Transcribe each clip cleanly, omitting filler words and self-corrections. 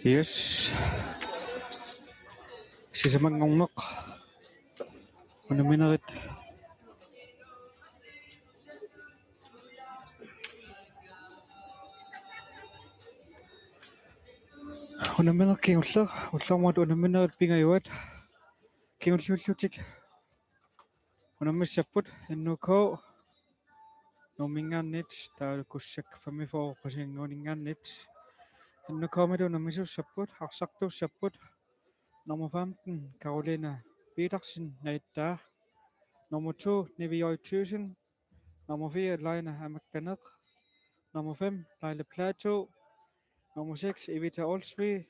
Yes. Sisamangongnok. Unaminarit. Unaminarit kingullar. Ullarmuat unaminarit pingayuat. Kingullutik. Unamissaput ennuko. Nomingannit taa kussak famifo qasinguninngannit. Ennukoomadu unamissussaput arsartuussaput. Nummer 15 Carolina Petersen naittaa. Nummer 2 Nivioi Thyssen. Nummer 4 Leina Amaktanek. Nummer 5 Leila Plato. Nummer 6 Evita Olsby.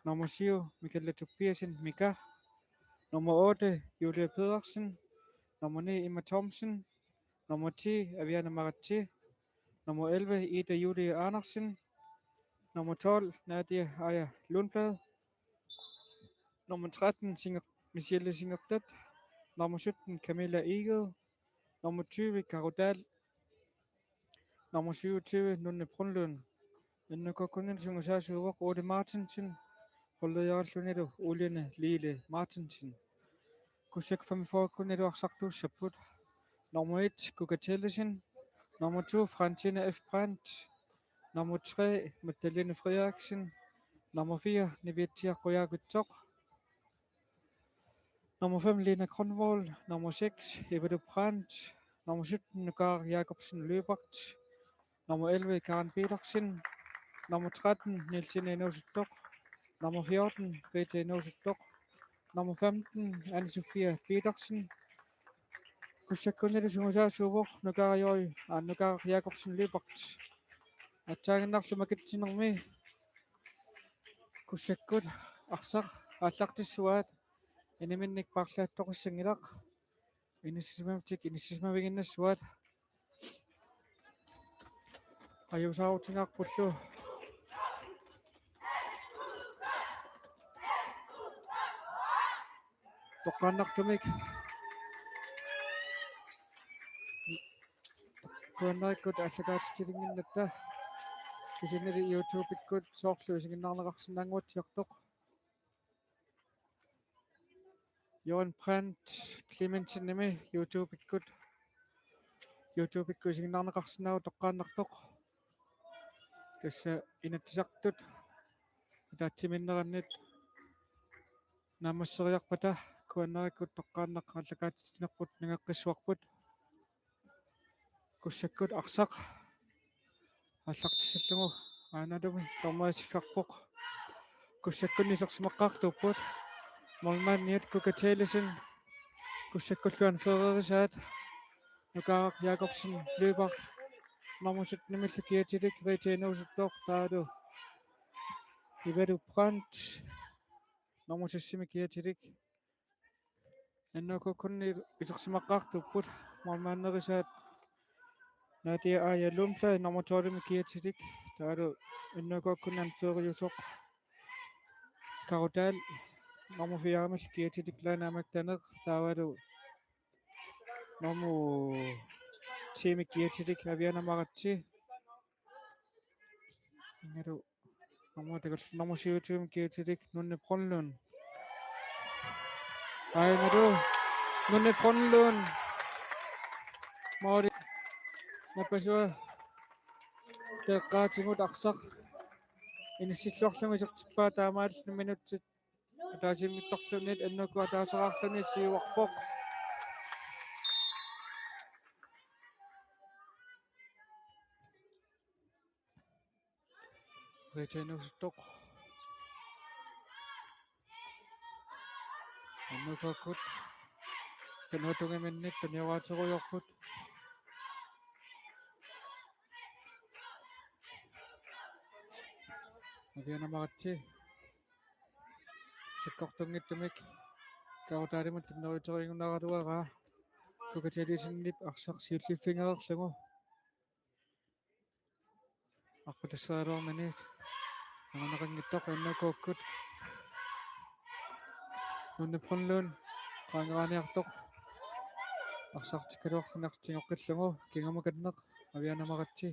Nummer 7 Michaela Tobiasen Mika. Nummer 8 Julia Pedersen. Nummer 9 Emma Thomsen. Nummer 10 Aviana Maratti. Nummer 11 Ida Julie Andersen. Nummer 12 Nadia Aya Lundblad. Nummer 13 Michelle Singerstedt. Nummer 17 Camilla Eged. Nummer 20 Karo Dahl. Nummer 27 Nunne Brunlund. Ennukokunin sungusaasuuvoq Ole Martinsen. Hollejarallunilu Uljane Lile Martinsen. Kussak 45 kunnilu arsartuussaput. Nummer 1 Kuka Tellesen. Nummer 2 Francine F. Brandt. Nummer 3 Magdalene Frederiksen. Nummer 4 Nivetia Royaguttok. Nummer 5 Lena Kronvold. Nummer 6 Eva Brandt. Nummer 17 Nugar Jacobsen Løbert. Nummer 11 Karen Petersen. Nummer 13 Nielsine Enosuttok. Nummer 14 Greta Enosuttok. Nummer 15 Anne-Sophia Petersen. Kusakkunnilu sungusaasuuvoq Nugar Nugar Jacobsen Løbert. Ataaginnarlumakitsinermi kussakkut arsaq aallartissuaat iniminnik parlaattoqissangilaq inissimaviginnassuat ajusaarutingaarpullu toqqaannartumik kuannaikut allakaatitilinginnatta kisinili YouTube-ikkut soorlu isinginnaarneqarsinnaanguatiartoq Johan Brandt Clementin nimi YouTube-ikku isinginnaarneqarsinnaagu toqqaannartoq kassa inattisartut taatsiminnerannit naamasseriarpata kuannaikut toqqaannaq allakaatitinerput ningeqqissuarput kussakkut arsaq аллартиссаллугу aanalumi тормаасиккарпоқ куссаккуннисерсимаққартуппут молмаанниат кукатеэлисин куссаккуллуан ферерисаат нукаарак Jacobsen Løbert номусут nimillu kiatilik Retainusuttoq taadu Ivadu Brandt nomusassimi kiatilik annukukkunni isersimaqqartupput молмааннерисаат Nadia Aya Lundblad nummer 12 kiatilik taadu annukukkunnan feriusoq Karo Dahl nummer 4 kiatilik Leina Amaktanek taadu nummer 10 kiatilik Aviana Maratti ingaru nummer 27 kiatilik Nunne Brunlund ingaru Nunne Brunlund Mori напасуа теққаатингут арсақ инissиллуарлугисертиппаа таамааллу минутсит таасиммитторлунит аннукуа таасераарлуни сиуарпоқ Retainusuttoq аннукаккут канутунгиминнит таниораатеруйорпут Aviana Maratti sikkortunngittumik kautaalimut tunneriterigunnaraluaraa kukatalisinniп арсарсиуллиффингерерлугу арпутассаалуарнанит ананеқингиттоқ иннакууккут Nunne Brunlund qaangeraaniartoq арсартиккалуарлунартингоққиллугу кингамаканнеқ Aviana Maratti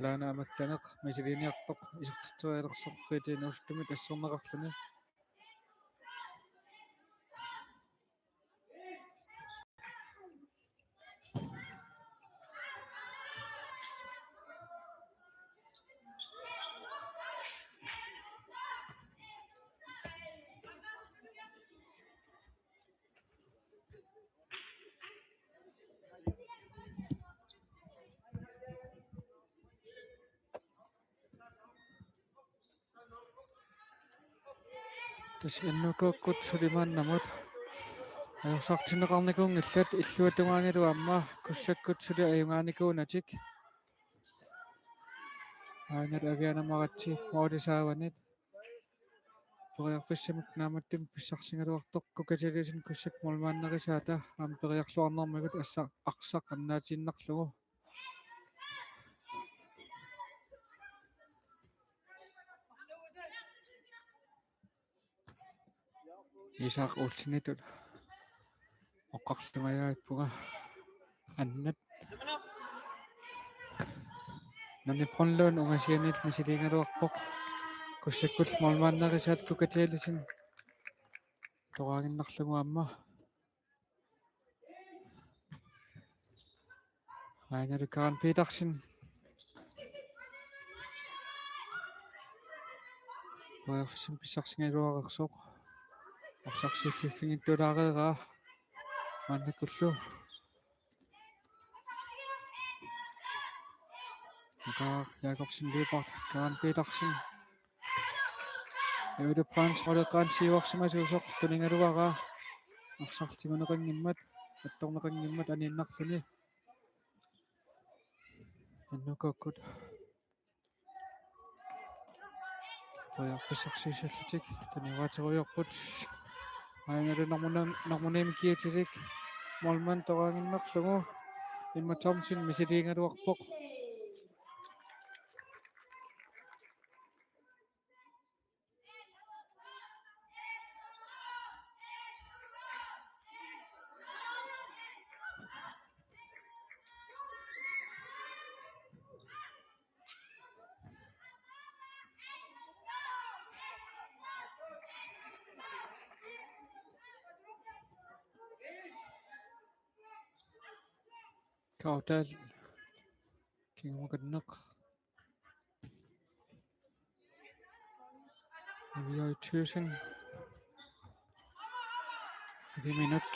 Laanaamattaneq misiliniartoq isertiterialersorqiitiinuustumit assorneqarluni tas innukuukkut sulimaannamut ajorsaartineqarnikuun illat illuatumaanilu amma kussakkut suli ayumaanikuunatik aanat avianamaratsi moodisaavanit periarfissamik naamattum pissarsingaluartoq kukatilisin kussak mulmaannarisaata aam periarluarnermigut aqsaq annaatiinnarlugu isaaq uulsinitut oqqarlumajaippuga annat nanipronluun ungasianit misiliingaluarpoq kussakkul mulmaannarisaat kukatilisin toraanginnarlugu amma aanalukkaran piitarsin periarfissam pissarsingaluarersoq арсарсииллиффигиттулаареераа маннаккуллу ага Jakobsen Leopard Karen Petersen Evde Frans Roleqaansiuarsimasuusoq tuningaluaraa арсартигунеқингиммат атторнеқингиммат анииннарлуни аннукаккут periarfissarsiisallutик таниваатеруйорпут aanalu normунеемикиатилик молман тораангиннарлугу имма Thomsen мисилиингалуарпоқ Kaudal kingumukanneq aviatuusin 1 minut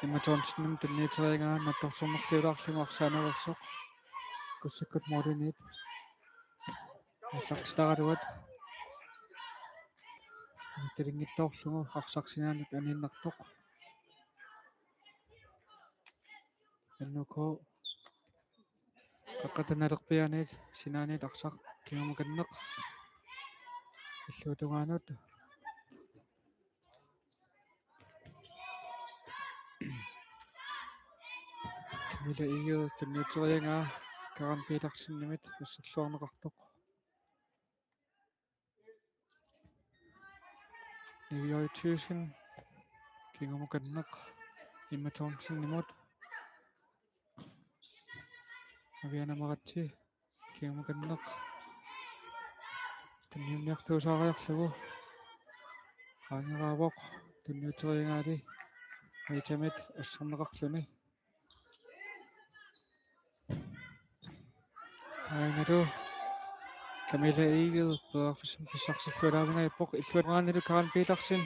imma Thomsenum tunniiteriingaa nattorsornerluulaarlugu arsaaneversoq kussakkut mooduniit аллартитагалуат талингитторлугу арсарсинаанут анииннартоқ аннуко қаққатаналерпианит синаанит арсар кигумаканнеқ иллуутугаанут Camilla Egede tunniiteriingaa Karen Petersen-nimit уссерлуарнеқартоқ Aviatuusin kingumukanneq imma Thomsen-nimut avianamaratsi kingumukanneq tunniunniartuusaariarlugu qaangeraavoq tunniuteriingaali aitamit ассернеқарлуни aanalu Camilla Egede periarfissam pissarsillualaavingaipoq illuateraanilu Karen Petersen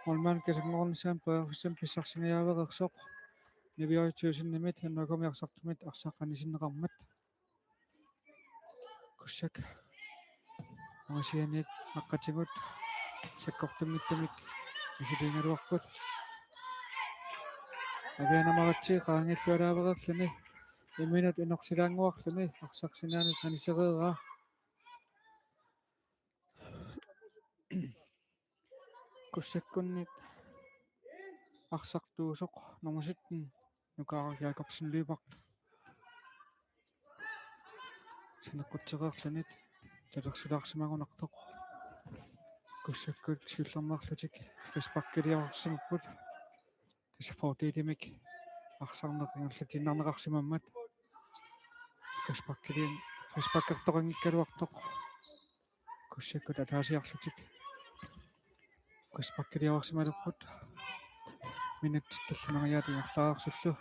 molmaan kasangornissaam periarfissam pissarsingajaaveriqsoq Aviatuusin-nimit annuakomiarsartumit arsaqqanisinneqarmat kussak ungasianit aqqatigut sakkortummittamik misiliingaluarput avianamaratsi qaangillualaavereerluni имминут инорсилаангуарлуни арсарсинаанут нанисереераа куссаккуннит арсартуусоқ номаситтин нукаарак Jakobsen Leopard санеққутсереерлунит талерсилаарсимагунартоқ куссаккут силлернерлутик фэспаккилиарсимаппут тасафортиитимик арсарнеқингерлатиннарнеқарсимаммат фришпаккертоқангиккалуартоқ куссаккут атаасиарлутик фришпаккелиаварсималерпут минут таллунериаати арлаарсуллу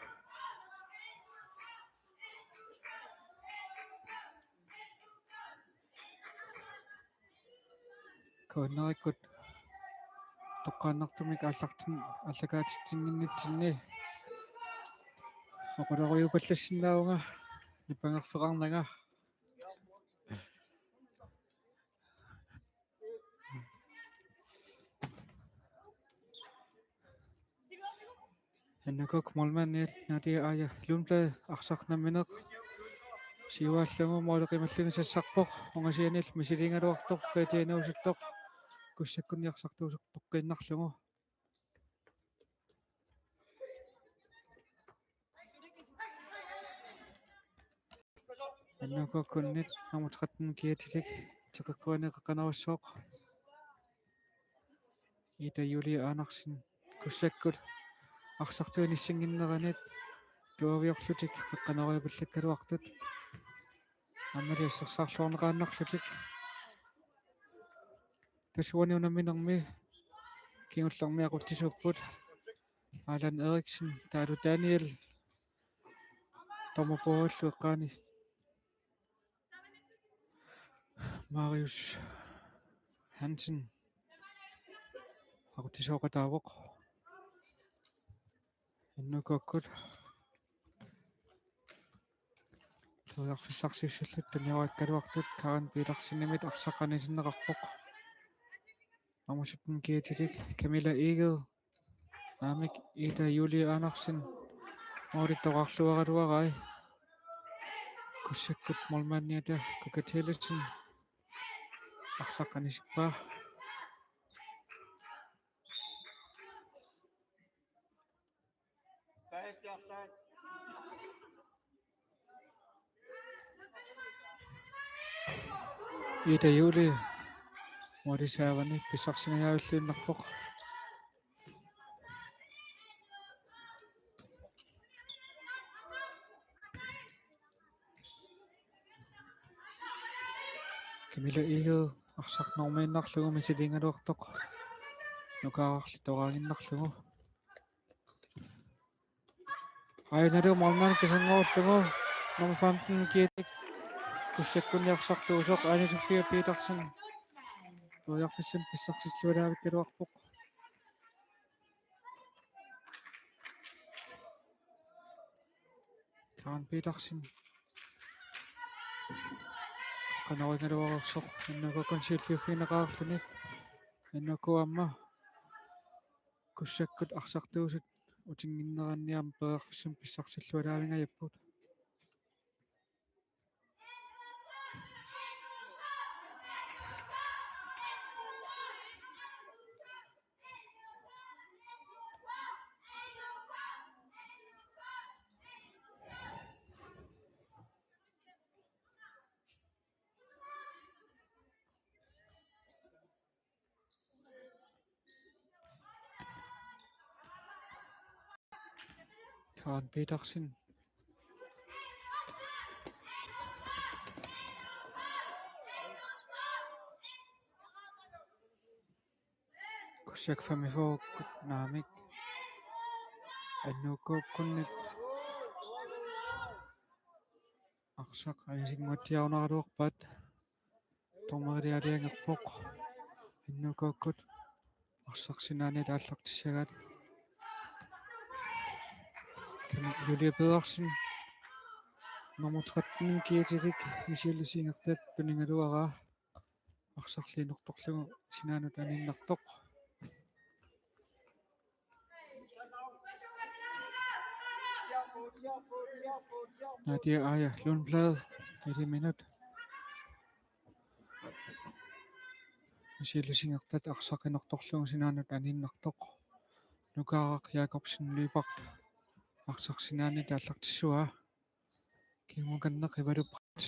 кооннериккут тоққааннартумик аллакаатитсингиннитсинни оқулеруйупаллассиннаунга ниппангерфеқарнага эннакок молманниат натиа ая лунплаа арсарнамминеқ сивааллагу моолеқималлуни сассарпоқ онгасианил мисилингалуартоқ фэтинаусуттоқ куссаккунниарсартуусоқ тоққииннарлугу эннакоккуннит намутқаттун киатилик теқэққуанеққанавассооқ ита юли аанарсин куссаккут арсартуиниссингиннеранит туавиорлутик пеққанаруйапаллаккалуартут аммалиассарсаарлуорнеқааннарлутик тасуаниунамминерми кингуллармиақуттисууппут Алан Эриксен таалу Даниэл томопооллу эққаани Marius Hansen aquttisooqataavoq иннукоккут туярфиссарсиуссаллут таниуаккалуартут Карен Пиларсиннамит арсаққанисиннеқарпоқ амусуттун киатилик Камила Игел Намик Ита Юли Анарсен оритторарлуаралуарай куссаккут молманниата кукателлисин арсаққанисиппаа Ита Юли морисаавани писсарсинагаавиллуиннарпоқ Камила Игел арсарнормииннарлугу мисилингалуартоқ нукаарли тораангиннарлугу айнару молман кисангоорлугу номер 15 киатик куссаккунниарсартуусоқ Ани София Петерсен туярфиссам писсарсиллуалаавиккалуарпоқ Карен Петерсен канаригалуарерсоқ иннакоккун сиуллиуффинеқаарлуни иннакуамма куссаккут арсартуусут утингиннеранниам пеэрфиссам писсарсиллуалаавингаяппут Карен Петерсен куссак фамифоо наамик аннуккуккунник арсақ анисингуатсиарнералуарпаат томериалиангерпоқ иннуккуккут арсарсинаани тааллартиссагаат Юлия Петерсен номер 13 киатилик мисиуллисингертат тунингалуараа арсарлиинерторлугу синаанут аниннартоқ Надия Ая Лунблад 1 минут мисиуллисингертат арсақинерторлугу синаанут аниннартоқ нукаарак Якобсен Либерт арсарсинаани тааллартиссуа кимуканнеқ ивалуппат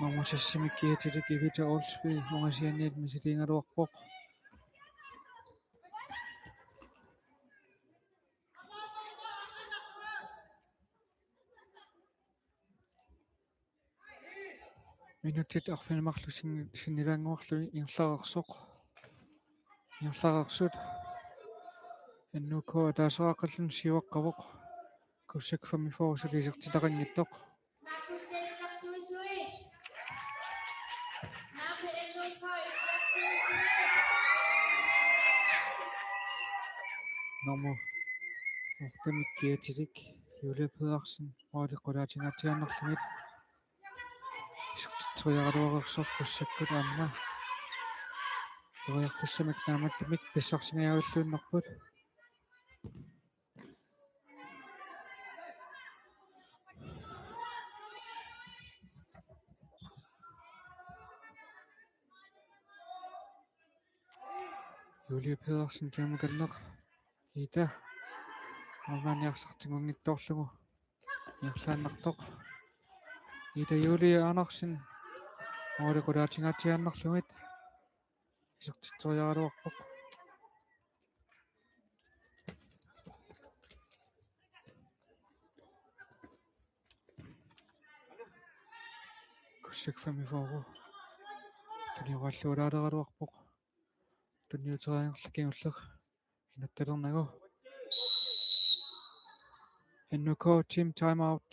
Mammusassimik kiatилик ивита олсби онгасианниит мисилингалуарпоқ Minutit arfinamarlu sinnilaanguarlu ingerlaaqarsut annuko taasaraaqallun siuaqqavoq kussak 45 sulisertitaqanngittoq Normu ortamikkiatilik Julia Pedersen oaliqqulaatigaatiannerlumit isертитсуяалуарерсор куссаккут аама ториарфиссамик нааматтамик писсарсинаяваллууннарпут Julia Pedersen кэмэкалнеқ ита арманиарсартингунгитторлугу ирлааннартоқ ита Julia Andersen оалиқулаатингаатианнерлумит isертитсуяалуарпоқ куссак 45 туниуаллуулаалераруарпоқ тунниутераангерлакингуллер инатталернагу эннуко team time out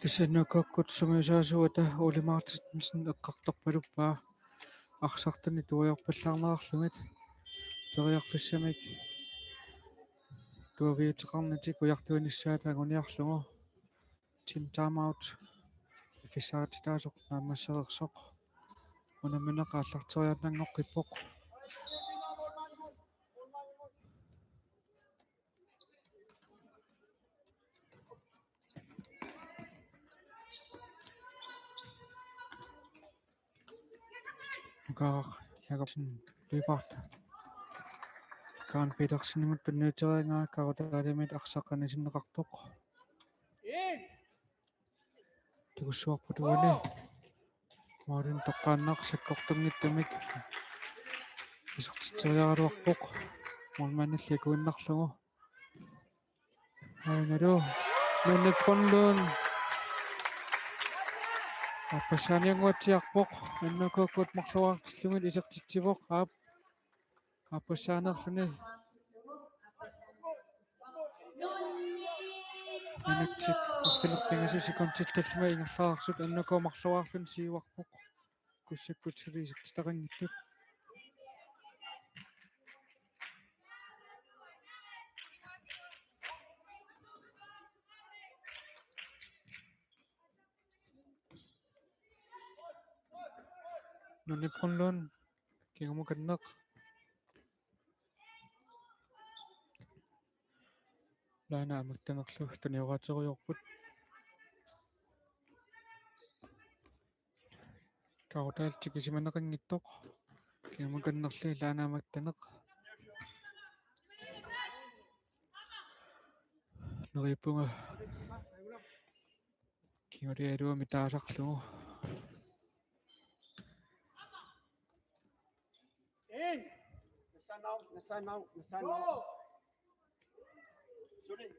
тисаннуккут сумиусаасуата улимаартитнсин эққарторпалуппаа арсартани туаярпаллаарнерарлумит ториарфиссамик туавиутеқарнатик уяртуиниссаата агуниарлугу team time out фиссаатитаасоқ наамассерерсоқ унаминеқааллартериааннангоққиппоқ Gar Jakobsen løbert. Karen Petersen imod benøtteringer, Karodalimit arsaqani sinneqartoq. Tukussuar putuani. Maadin toqqaanneq sakkortungittamik. Isertiteriaruarpoq. Mulmanilliakuinnarlugu. Ainalu nunnipponnluun аппассааниангуатсиарпоқ аннукууккут марлуартиллумит исертитсивоқ аппассаанерлүни анаттик арфилерпингасуси контитталлума ингерлаарсут аннукуу марлуаарлун сиуарпоқ куссаккут сулисертитақангиттут нуниппунлуун кигамуканнеқ лаана аматтанерлу таниораатериорпут каутаалтик исиманеқангиттоқ кигамуканнерли лаана аматтанеқ нериппунга кигориалуами таасарлугу Nasanau. Shooting.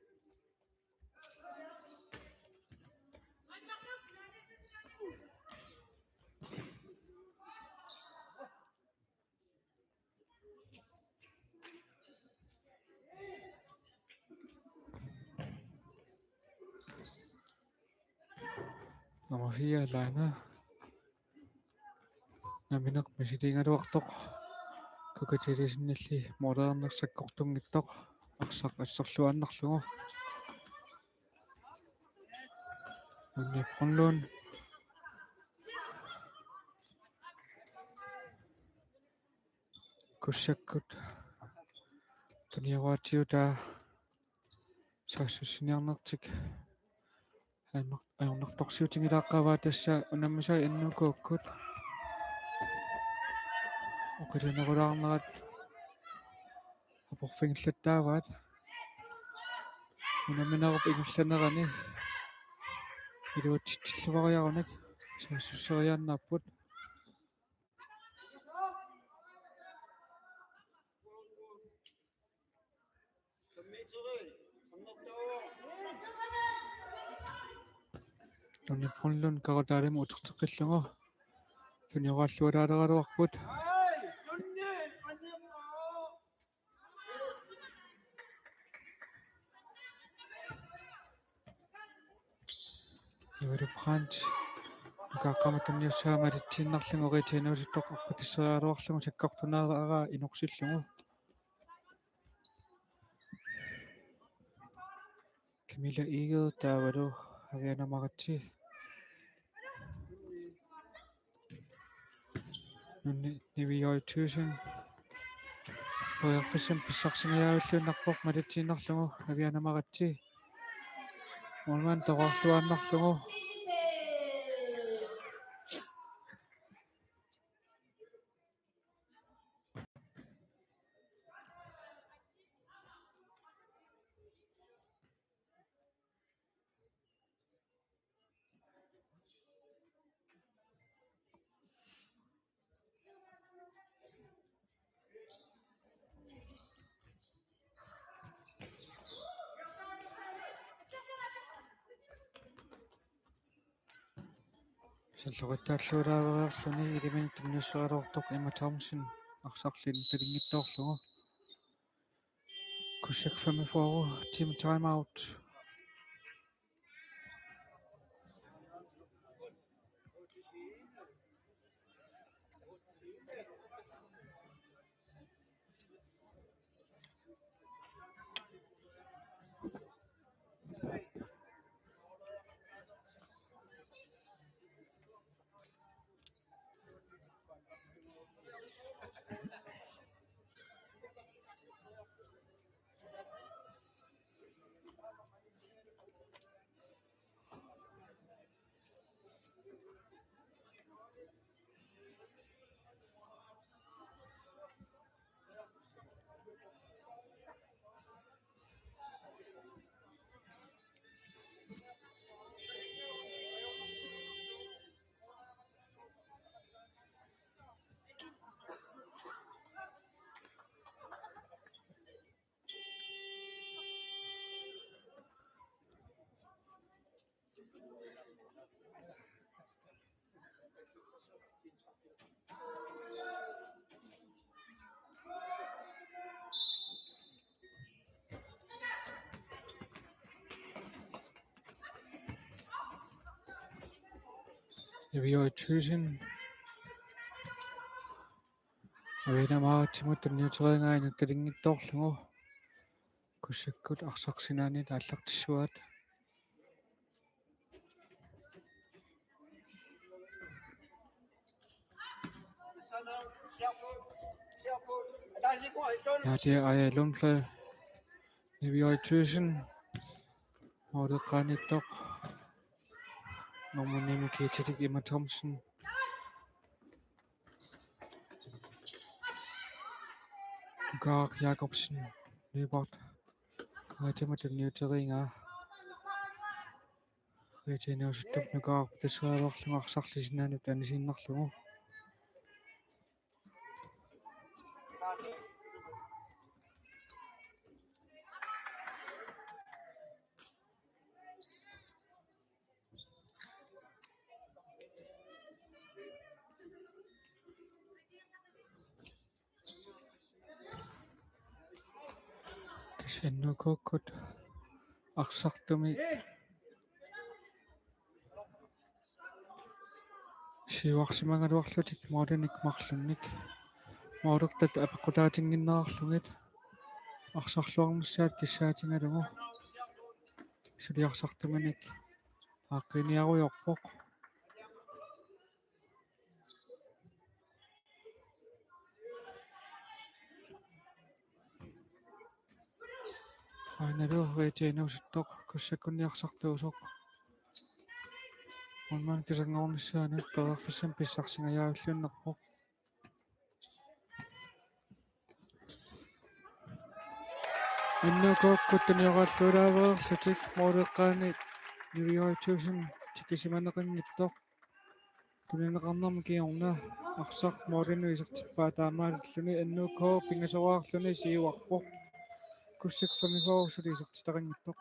Nummer 4 liner. Namineq misiliingaluartoq kukatilisinalli modernnersakkortunngittoq aqsaq assarluannarlugu unniqorluun kussakkut tuniawaatiutaa saassussiniarnertik ajornartorsiutingilaaqqavaa tassa unammasai annukuukkut uqilinerulaarnerat aporfingillattaavaat unaminarup ingullanерани илуутсиллувариаруник саассуссериааннарпут туниппунлун каратаалиму утертеққиллугу туниорааллуалаалераалуарпут Европрант каккаматунниуссаама алитсииннарлугу оритиинуусуттоқарпу тассериалуарлугу саккортунаараа инорсиллугу Camilla Eagle таавалу авианамаратси нунни нивиойтуусун оярфиссам писсарсингаяавиллууннарпоқ малатсииннарлугу авианамаратси Molman toqorluannarlugu саллугаттааллуулаавериарлуни илимин тунниуссералуортоқ Emma Thompson арсарлин талингитторлугу Kussak 45 team time out Nivioituusin авианамаратсимут тунниутерингааина талингитторлугу куссаккут арсарсинаанит ааллартиссуат Nadia ajalumple Nivioituusin Ordeqaanittoq Normunimikititik Emma Thompson Garg Jacobsen Nybot Retimatuniuteringaa Retinuusuttup nugaar tassualorlugu arsarlisinaanut anisinnarlugu Tasannukukut arsartumi siuarsimangaluarlutik moordanik marlunnik moordertat apeqqutaatinginnerarlugit арсарлуармссаат киссаатингалугу сулиарсартуманик ааққиниаруйорпоқ аналуурриитиинусуттоқ куссаккунниарсартуусоқ онман кисангорнissaанут перерфиссам писсарсингаяаваллууннерпоқ иннукооккуттуниораллуулааверерлутик моолеққаани нивиойтуусим тикисиманеқингиттоқ тунинеқарнарми киорна арсақ моолину исертиппаа таамааллуни иннукоо пингасораарлуни сиуарпоқ куссак фамифоорсули исертитақингиттоқ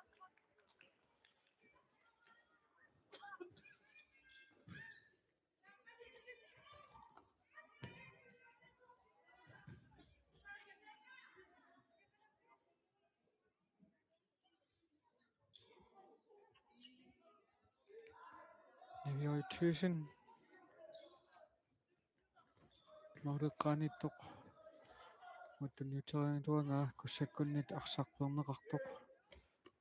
нивиойтуусин моолеққааниттоқ муттуниутериангитуангаа куссаккуннит арсарпуернеқартоқ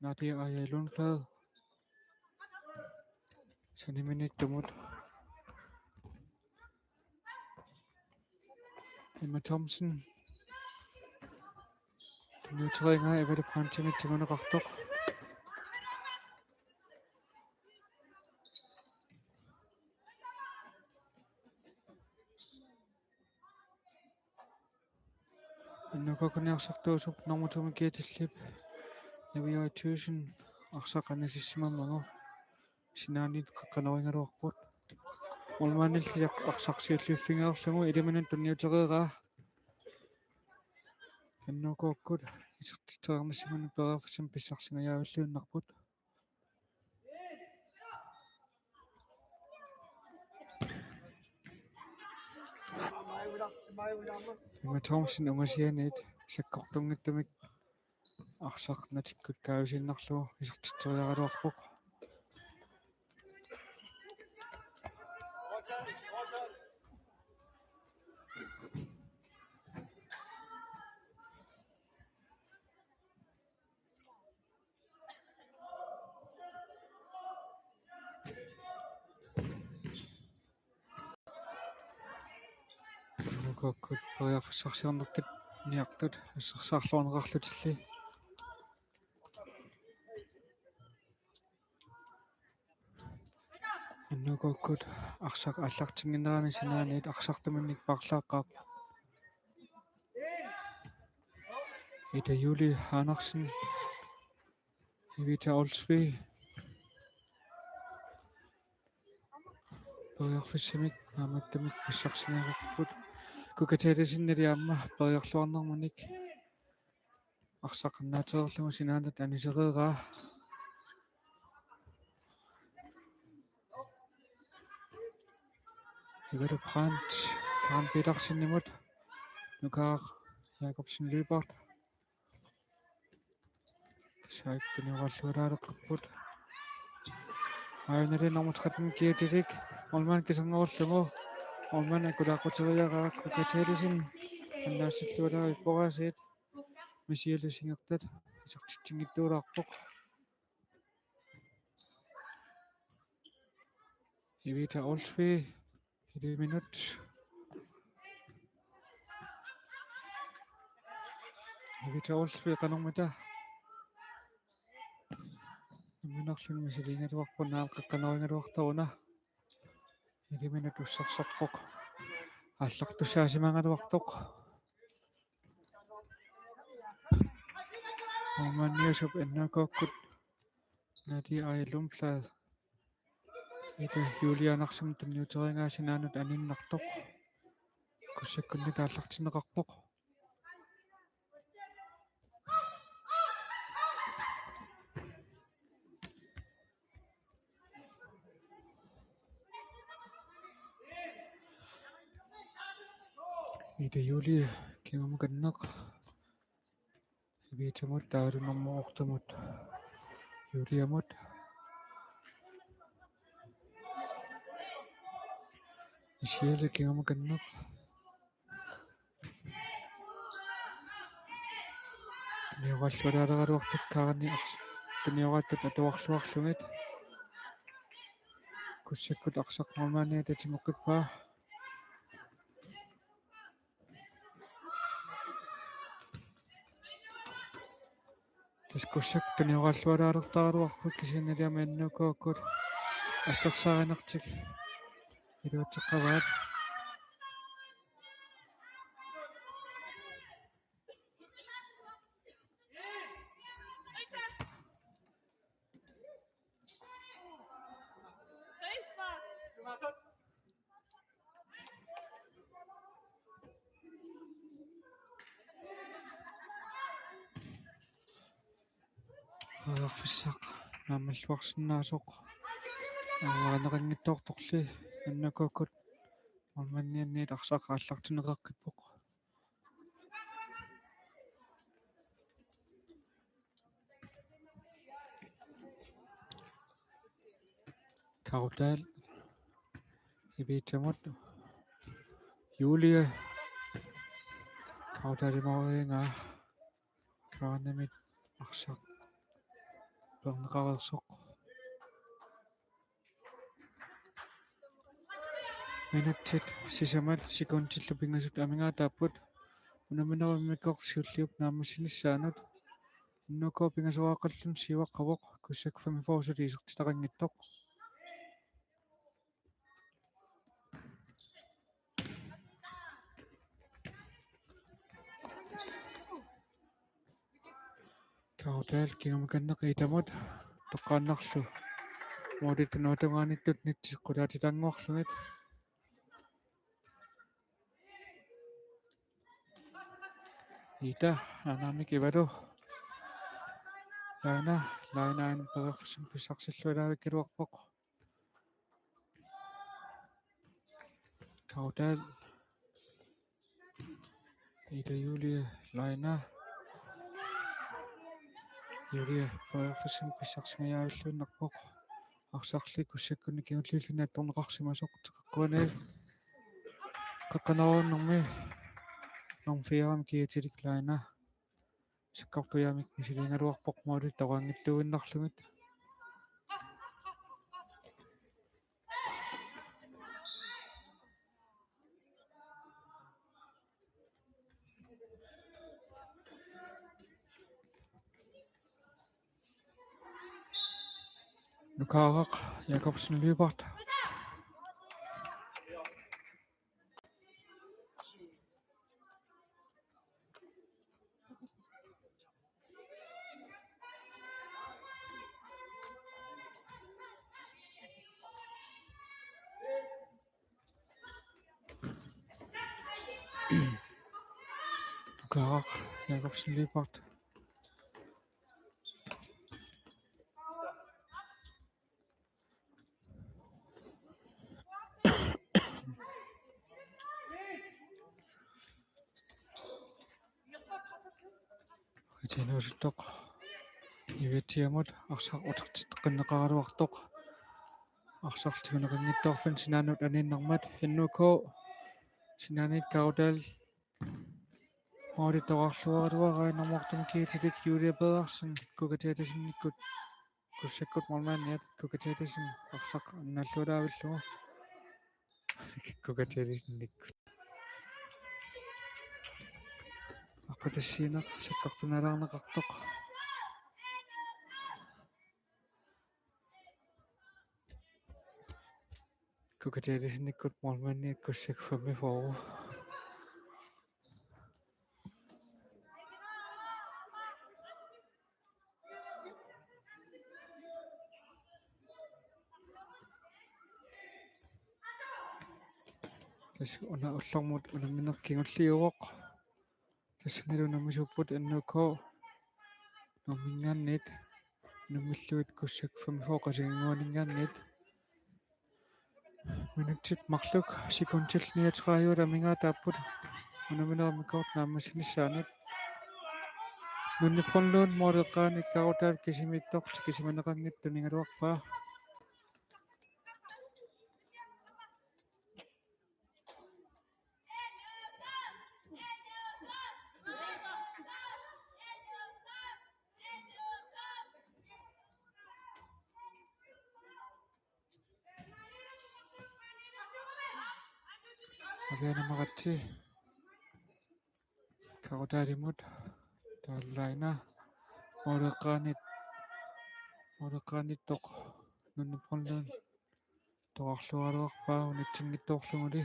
нади аялунфлад саниминиттумут Emma Thompson туниутериангаа эвалу прантимит тигунеқартоқ иннукокуниарсартуусуп нормутуми киатиллип нивиойтуусин арсақанасиссимаммагу синаанит қаққанорингалуарпут улмааниллиақ арсарсиуллуиффингеерлугу илиманан тунниутереераа иннукооккут исертитернассиману перерфиссам писсарсингаяаваллууннарпут Emma Thompson ungasianit саккортунгиттумик арсарнатиккут каависиннарлугу исертитериагалуарпоқ иннукооккут перерфиссарсиорнертик ниартут ассерсаарлуарнеқарлутилли иннукооккут арсақ аллартингинерани синаанит арсартуманник парлааққаақ Ida Julie Andersen Evita Olsby перерфиссимик нааматтамик писсарсингеқарпут кукатаалисиннали перерлуарнарманик арсаққаннаатерерлугу синаанат анисереераа Ивер Brandt Karen Petersen-nimut Nukar Jacobsen Løbert саиттуниораллуалаалеққарпут аанали номер 13 киатилик олман кисангоорлугу олман акулааққутериараак кукатаалисин аннаассаллуалаа иппораасиит мисиалусингертат исертитсингиттуулаарпоқ Evita Olsby 1 minut Evita Olsby qanarmata минерлун мисилингалуарпунаам қаққанорингалуартаруна 1 минут уссарсарпоқ аллартусаасимангалуартоқ Omaniusуп эннакооккут нади айлумплаад Ida Julie Andersen тунниутерингаасинаанут аниннартоқ куссаккунни тааллартинеқарпоқ Ida Julie кигумуканнеқ витамут таалунэрмоортумут Juliamut исиале кигумуканнеқ Nuqallualaaleraluartut kaarni tunioraattut atuarluarlugit kussakkut aqsaqnormaania tatimoqqippaa taskussak tunioraallualaalertaraluarput kisinaliama annuukuakkut ассерсааринартик илуутеққаваат аерфиссақ наамаллуарсинаасоқ нерангиттоорторли аннакуаккут морманнианниит арсаақааллартунеқаққиппоқ Kaudal ибитамут Юлия Kaudалимаоринга каанамит арсақ пернеқарерсоқ минутит сисамат секундиллу пингасут амингаатааппут унаминериммиккорсиуллиуп нааммасиниссаанут иннукоо пингасуааққаллун сиваққавоқ куссакфами форсут исертитақангиттоқ Kaudal кингамаканнеқитамут тоққааннарлу модит ноотамааниттут нитсиққулаатитангуарлугит ита анамик ивалу лайнаан перфсим писарсиллуалаавиккалуарпоқ Kaudal ита Юлия лайна Юлия перфсим писарсингаяавиллууннарпоқ арсарли куссаккуни киуллииллуна торнеқарсимасоқ теққуанаа қаққанарууннэрми нормфиарам киатилик лайна сиккартуяамик мисилингалуарпоқ моали тоқангиттуиннарлугит Nukaarak Jakobsen Lybert Nukaarak Jakobsen Lybert Итэнуусуттоқ ивитсиамут арсақ утертиттеққиннеқаралуартоқ арсарлтигунеқингиттоорлун синаанут аниннармат иннукоо синаанит Kaudal мооритоқарлуаралуараиннэрмортум киитилик Юлия Петерсен кукатиатасинниккут куссаккут мормааниат кукатиатасин арсақ анналлуулаавиллугу кукатиатасинниккут аппатассиинеқ саккартуналаарнеқартоқ кукатиатасинниккут мормааниат куссакфами фору тас уна уллормут унаминеркигуллиуоқ тассангалунамисуппут аннукоо номингааннит нумиллуит куссакфами фоқасигингуанингааннит минутсит марлук секундил 39 амингаатааппут унаминеримиккорт нааммасиниссаанут нунниппорлуун моодеққааник Kaudal кисимиттоқ кисиманеқангитту нингалуарпаа Avianamagati Kautarimut Talaina Moreqanit toq nunniponlun toqarluaruarpaa unitsinngittoorlunguli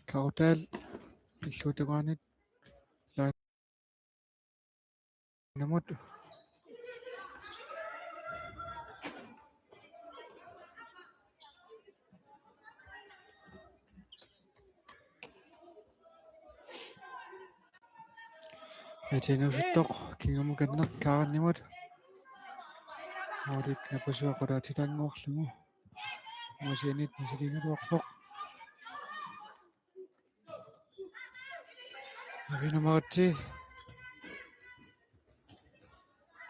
Kautal illutiguanit lainamut Ajenusuttoq kingamukanneq kaarannimut Audit napasuaqulaatitanguarlugu Musianit misilingaluarpoq Avianamagati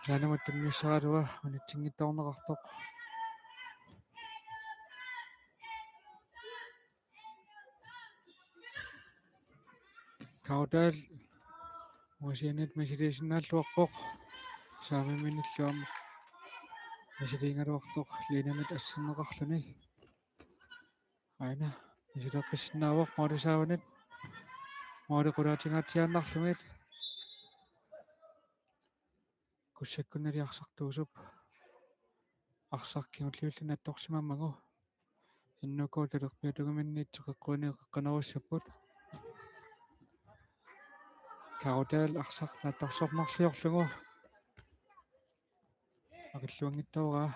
Laanamut tummiussaralua unitsinngittorneqartoq Kautal Musianit misilisinaalluarpoq saamimminilluam misiliingaluartoq liinamit asserneqarluni aina misileqqissinnaavoq molisaavanit mooliqulaatigaatiaannarlungit kussakkunaliarsartuusup арсаркигуллиуллуна атторсимаммагу иннукуу талерпиатугуминниитсеқэққуниеққанаруссаппут Kautal арсар нааттарсормарлиорлугу акиллуангиттаугаа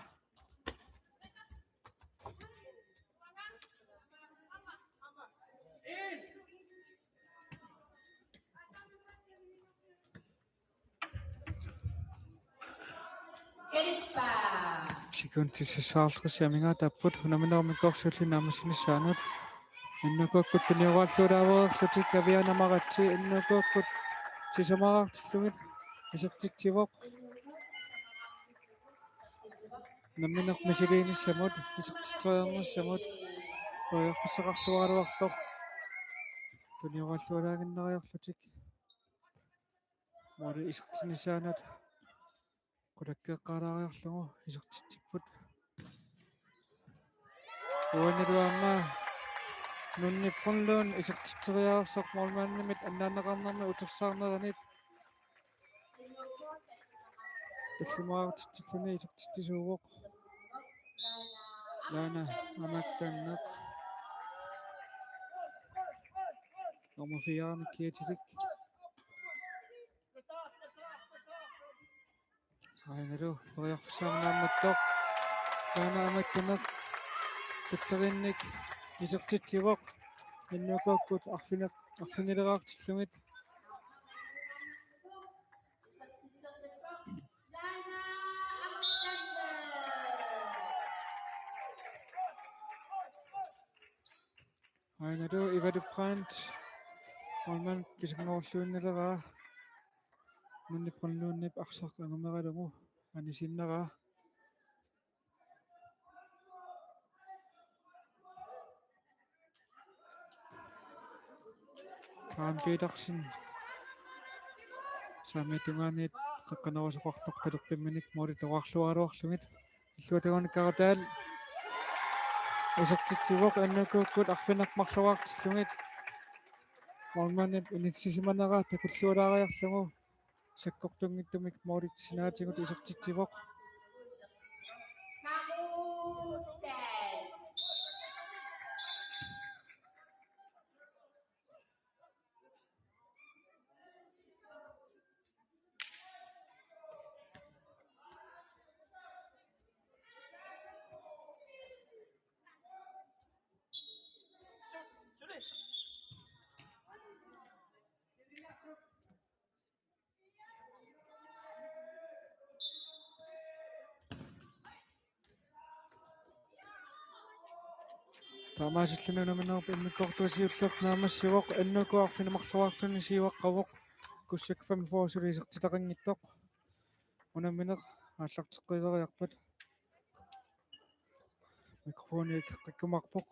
секунтисаарлерсиамингаа таппут унаминермиккорсулли наамасинissaanут иннукуаккут туниорааллуулааверерлутик Avianamagati иннукуаккут сисамараартиллугит исертитсивоқ намминеқ мисилииниссамут исертитсериернерсамут оярфиссақарлуаруартоқ туниорааллуулаагиннериерлутик моли исертинissaanут qulakkeeqqaalaariarlugu isertitsipпут уанилуамма нунниппунлуун исертитсериаарсоқ молмааннимит аннааннеқарнерми утерсаарнеранит иллумаартитсиллуни исертитсисуугоқ лана аматтаннеқ номер 4 киатилик айнеру оярфисаарнаамматтоқ ланааматтанеқ туллеринник исертитсивоқ иннукуаккут арфинилераартиллугит айнеру ивадупрант олман кисигноорлууннилераа нунниппунлууннип арсақ ангумералугу анисиннераа Petersen самитунгаанит қаққанерусоқартоқ талерпимминик моли тоқарлуаруарлугит иллуатагуниккарутаал исертитсивоқ аннукууккут арфинеқмарлуаартиллугит молманит унитсисиманера такуллуулаариарлугу саккортунгиттумик моолитсинаатигут исертитсивоқ Тамаасиллунунаминерп иммиккортуасиуллернаамассивоқ аннукуарфинамарлуарлуни сиуаққавоқ Kussak 45 sulisertilaqanngittoq. Unammineq ааллартеққилериарпат. Микрофони иккаккумарпоқ.